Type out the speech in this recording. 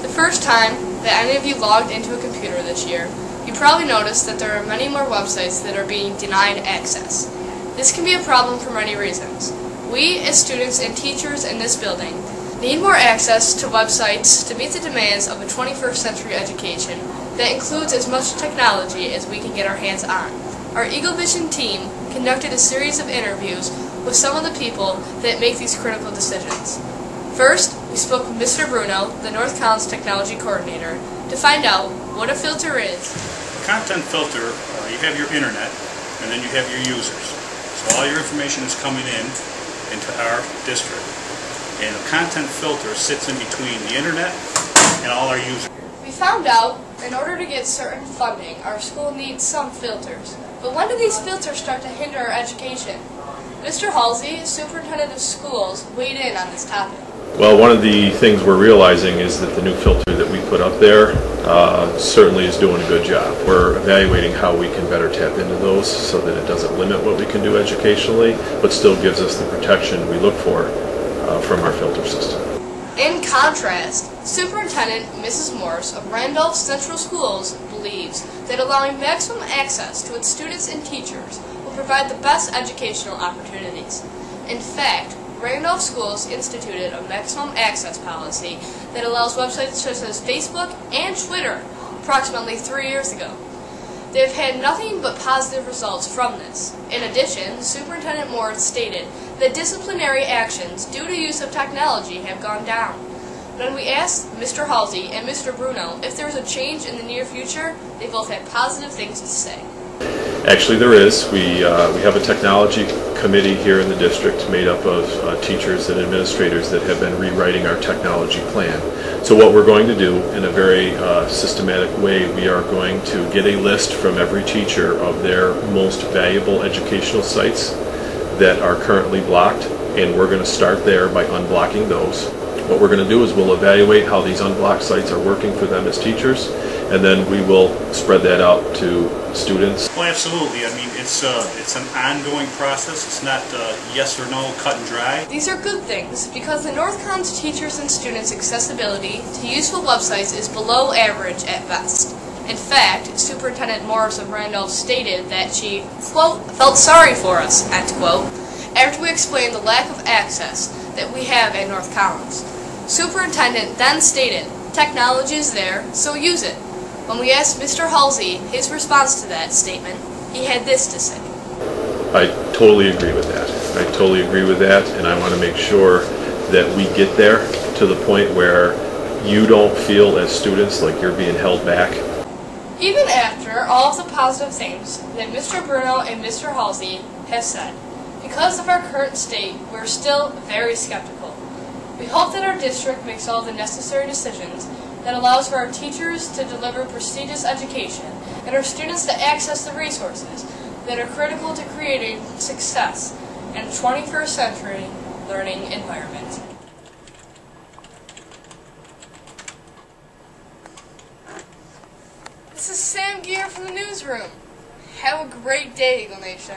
The first time that any of you logged into a computer this year, you probably noticed that there are many more websites that are being denied access. This can be a problem for many reasons. We, as students and teachers in this building, need more access to websites to meet the demands of a 21st century education that includes as much technology as we can get our hands on. Our Eagle Vision team conducted a series of interviews with some of the people that make these critical decisions. First, we spoke with Mr. Bruno, the North Collins Technology Coordinator, to find out what a filter is. A content filter, you have your internet, and then you have your users. So all your information is coming into our district. And a content filter sits in between the internet and all our users. We found out in order to get certain funding, our school needs some filters. But when do these filters start to hinder our education? Mr. Halsey, Superintendent of Schools, weighed in on this topic. Well, one of the things we're realizing is that the new filter that we put up there certainly is doing a good job. We're evaluating how we can better tap into those so that it doesn't limit what we can do educationally, but still gives us the protection we look for from our filter system. In contrast, Superintendent Mrs. Morse of Randolph Central Schools believes that allowing maximum access to its students and teachers will provide the best educational opportunities. In fact, Randolph Schools instituted a maximum access policy that allows websites such as Facebook and Twitter approximately 3 years ago. They have had nothing but positive results from this. In addition, Superintendent Moore stated that disciplinary actions due to use of technology have gone down. When we asked Mr. Halsey and Mr. Bruno if there is a change in the near future, they both had positive things to say. Actually, there is. We have a technology committee here in the district made up of teachers and administrators that have been rewriting our technology plan. So what we're going to do in a very systematic way, we are going to get a list from every teacher of their most valuable educational sites that are currently blocked, and we're going to start there by unblocking those. What we're going to do is we'll evaluate how these unblocked sites are working for them as teachers, and then we will spread that out to students. Well, absolutely. I mean, it's an ongoing process. It's not yes or no, cut and dry. These are good things because the North Collins teachers and students' accessibility to useful websites is below average at best. In fact, Superintendent Morris of Randolph stated that she, quote, felt sorry for us, end quote, after we explained the lack of access that we have at North Collins. Superintendent then stated, technology is there, so use it. When we asked Mr. Halsey his response to that statement, he had this to say. I totally agree with that. I totally agree with that, and I want to make sure that we get there to the point where you don't feel as students like you're being held back. Even after all of the positive things that Mr. Bruno and Mr. Halsey have said, because of our current state, we're still very skeptical. We hope that our district makes all the necessary decisions that allows for our teachers to deliver prestigious education and our students to access the resources that are critical to creating success in a 21st century learning environment. This is Sam Gear from the newsroom. Have a great day, Eagle Nation.